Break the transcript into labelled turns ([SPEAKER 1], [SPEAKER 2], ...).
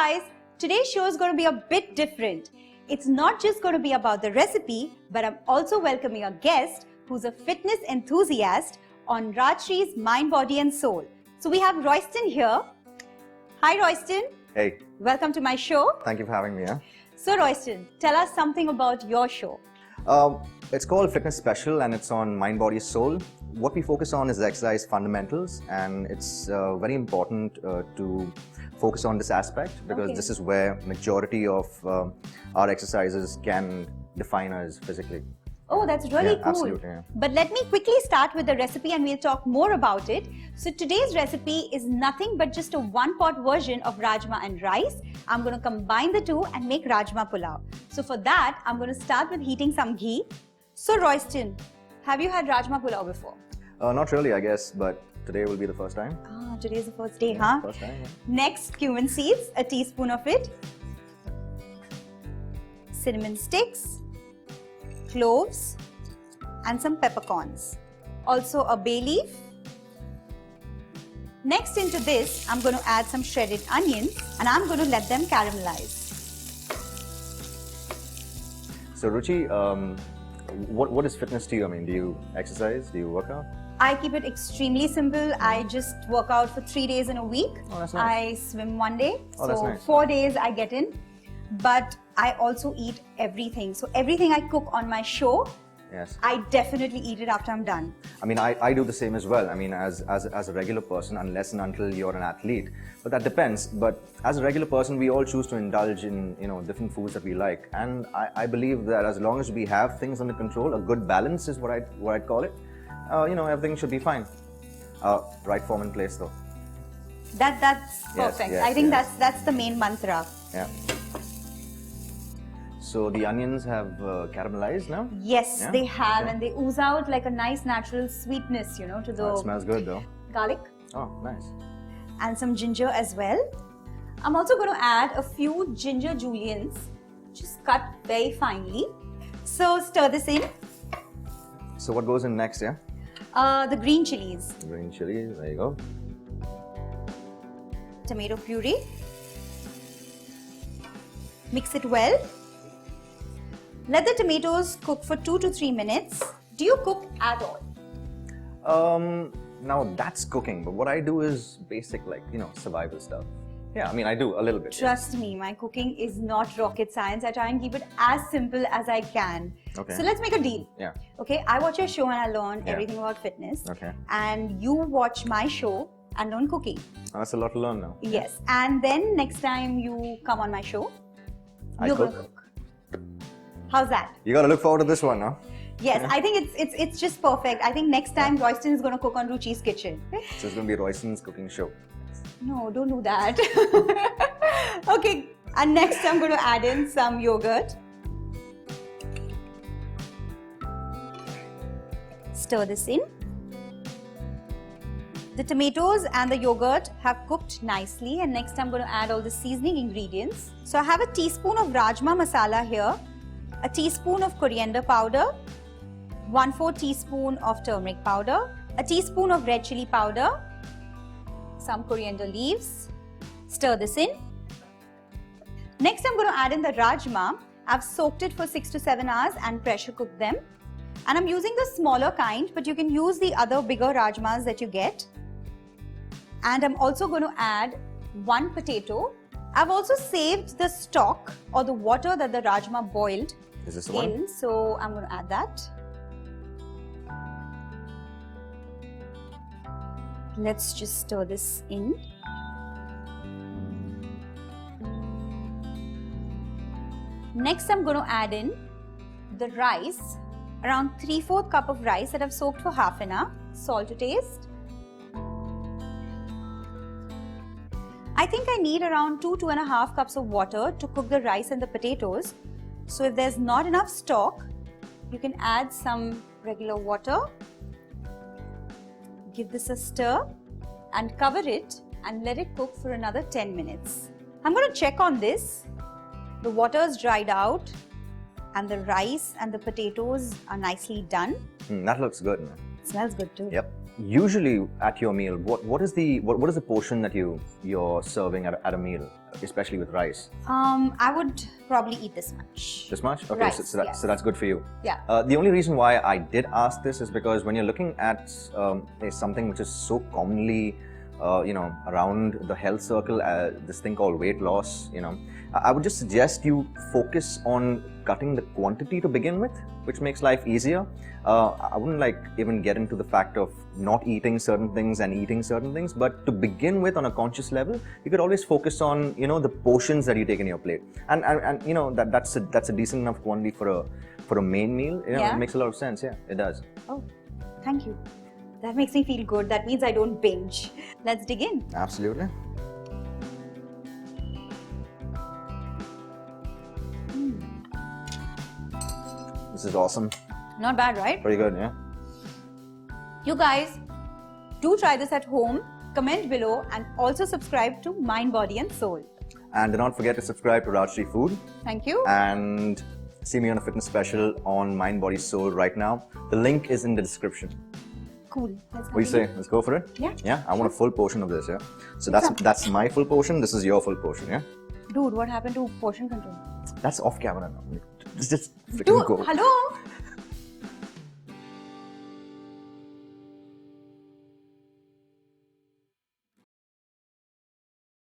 [SPEAKER 1] guys, today's show is going to be a bit different. It's not just going to be about the recipe, but I'm also welcoming a guest who's a fitness enthusiast on Rajshri's Mind, Body and Soul. So we have Royston here. Hi Royston.
[SPEAKER 2] Hey.
[SPEAKER 1] Welcome to my show.
[SPEAKER 2] Thank you for having me. Yeah?
[SPEAKER 1] So Royston, tell us something about your show.
[SPEAKER 2] It's called Fitness Special and it's on Mind, Body, Soul. What we focus on is exercise fundamentals, and it's very important to focus on this aspect because this is where majority of our exercises can define us physically.
[SPEAKER 1] Oh, that's really cool.
[SPEAKER 2] Absolutely, yeah.
[SPEAKER 1] But let me quickly start with the recipe and we'll talk more about it. So today's recipe is nothing but just a one-pot version of Rajma and rice. I'm going to combine the two and make Rajma Pulao. So for that, I'm going to start with heating some ghee. So Royston, have you had Rajma Pulao before?
[SPEAKER 2] Not really, I guess, but today will be the first time.
[SPEAKER 1] Ah, today is the first day, huh?
[SPEAKER 2] First time, yeah.
[SPEAKER 1] Next, cumin seeds, a teaspoon of it. Cinnamon sticks. Cloves and some peppercorns. Also a bay leaf. Next into this, I'm going to add some shredded onions and I'm going to let them caramelize.
[SPEAKER 2] So Ruchi, what is fitness to you? I mean, do you exercise? Do you work out?
[SPEAKER 1] I keep it extremely simple. I just work out for 3 days in a week.
[SPEAKER 2] Oh, that's nice.
[SPEAKER 1] I swim 1 day.
[SPEAKER 2] Oh,
[SPEAKER 1] so
[SPEAKER 2] that's nice.
[SPEAKER 1] 4 days I get in. But I also eat everything. So everything I cook on my show,
[SPEAKER 2] yes,
[SPEAKER 1] I definitely eat it after I'm done.
[SPEAKER 2] I mean, I do the same as well. I mean, as a regular person, unless and until you're an athlete. But that depends. But as a regular person, we all choose to indulge in, different foods that we like. And I believe that as long as we have things under control, a good balance is what I'd call it. Everything should be fine. Right form in place though.
[SPEAKER 1] That's perfect.
[SPEAKER 2] Yes,
[SPEAKER 1] I think
[SPEAKER 2] yes.
[SPEAKER 1] that's the main mantra.
[SPEAKER 2] Yeah. So the onions have caramelized now?
[SPEAKER 1] Yes,
[SPEAKER 2] Yeah?
[SPEAKER 1] they have,
[SPEAKER 2] Okay.
[SPEAKER 1] and they ooze out like a nice natural sweetness, to
[SPEAKER 2] Oh,
[SPEAKER 1] the
[SPEAKER 2] it smells good though.
[SPEAKER 1] garlic
[SPEAKER 2] Oh, nice.
[SPEAKER 1] and some ginger as well. I'm also going to add a few ginger juliennes, just cut very finely. So stir this in.
[SPEAKER 2] So what goes in next, yeah?
[SPEAKER 1] The green chillies,
[SPEAKER 2] Green chili, there you go.
[SPEAKER 1] tomato puree. Mix it well. Let the tomatoes cook for 2 to 3 minutes. Do you cook at all?
[SPEAKER 2] Now that's cooking, but what I do is basic, survival stuff. Yeah, I mean, I do a little bit.
[SPEAKER 1] Trust me, my cooking is not rocket science. I try and keep it as simple as I can.
[SPEAKER 2] Okay.
[SPEAKER 1] So let's make a deal.
[SPEAKER 2] Yeah.
[SPEAKER 1] Okay, I watch your show and I learn
[SPEAKER 2] Yeah.
[SPEAKER 1] everything about fitness.
[SPEAKER 2] Okay.
[SPEAKER 1] And you watch my show and learn cooking.
[SPEAKER 2] Oh, that's a lot to learn now.
[SPEAKER 1] Yes. And then next time you come on my show,
[SPEAKER 2] I
[SPEAKER 1] you're
[SPEAKER 2] cook.
[SPEAKER 1] gonna cook. How's that?
[SPEAKER 2] You gotta look forward to this one, huh?
[SPEAKER 1] Yes, I think it's just perfect. I think next time Royston is gonna cook on Ruchi's kitchen.
[SPEAKER 2] So it's gonna be Royston's cooking show.
[SPEAKER 1] No, don't do that. Okay, and next I'm going to add in some yogurt. Stir this in. The tomatoes and the yogurt have cooked nicely, and next I'm going to add all the seasoning ingredients. So I have a teaspoon of Rajma Masala here, a teaspoon of coriander powder, 1/4 teaspoon of turmeric powder, a teaspoon of red chilli powder, some coriander leaves. Stir this in. Next, I'm going to add in the Rajma. I've soaked it for 6 to 7 hours and pressure cooked them. And I'm using the smaller kind, but you can use the other bigger Rajmas that you get. And I'm also going to add 1 potato. I've also saved the stock or the water that the Rajma boiled
[SPEAKER 2] Is this the one?
[SPEAKER 1] in, so I'm going to add that. Let's just stir this in. Next, I'm going to add in the rice, around 3/4 cup of rice that I've soaked for half an hour. Salt to taste. I think I need around 2–2.5 cups of water to cook the rice and the potatoes. So if there's not enough stock, you can add some regular water. Give this a stir and cover it and let it cook for another 10 minutes. I'm going to check on this. The water is dried out and the rice and the potatoes are nicely done.
[SPEAKER 2] That looks good, man.
[SPEAKER 1] It smells good too.
[SPEAKER 2] Yep. Usually at your meal, what is the portion that you're serving at a meal, especially with rice?
[SPEAKER 1] I would probably eat this much.
[SPEAKER 2] This much? Okay,
[SPEAKER 1] Rice,
[SPEAKER 2] so that's good for you.
[SPEAKER 1] Yeah.
[SPEAKER 2] The only reason why I did ask this is because when you're looking at something which is so commonly around the health circle, this thing called weight loss, I would just suggest you focus on cutting the quantity to begin with, which makes life easier. I wouldn't even get into the fact of not eating certain things and eating certain things, but to begin with, on a conscious level, you could always focus on the portions that you take in your plate, and that's a decent enough quantity for a main meal. It makes a lot of sense. Yeah, it does.
[SPEAKER 1] Oh, thank you. That makes me feel good. That means I don't binge. Let's dig in.
[SPEAKER 2] Absolutely. This is awesome.
[SPEAKER 1] Not bad, right?
[SPEAKER 2] Pretty good, yeah.
[SPEAKER 1] You guys, do try this at home. Comment below and also subscribe to Mind, Body and Soul.
[SPEAKER 2] And do not forget to subscribe to Rajshri Food.
[SPEAKER 1] Thank you.
[SPEAKER 2] And see me on a fitness special on Mind, Body, Soul right now. The link is in the description.
[SPEAKER 1] Cool. Let's
[SPEAKER 2] What do you say? Let's go for it?
[SPEAKER 1] Yeah.
[SPEAKER 2] Yeah, I want a full portion of this, yeah? So that's my full portion, this is your full portion, yeah?
[SPEAKER 1] Dude, what happened to portion control?
[SPEAKER 2] That's off camera now. Just freaking
[SPEAKER 1] Dude,
[SPEAKER 2] go.
[SPEAKER 1] hello?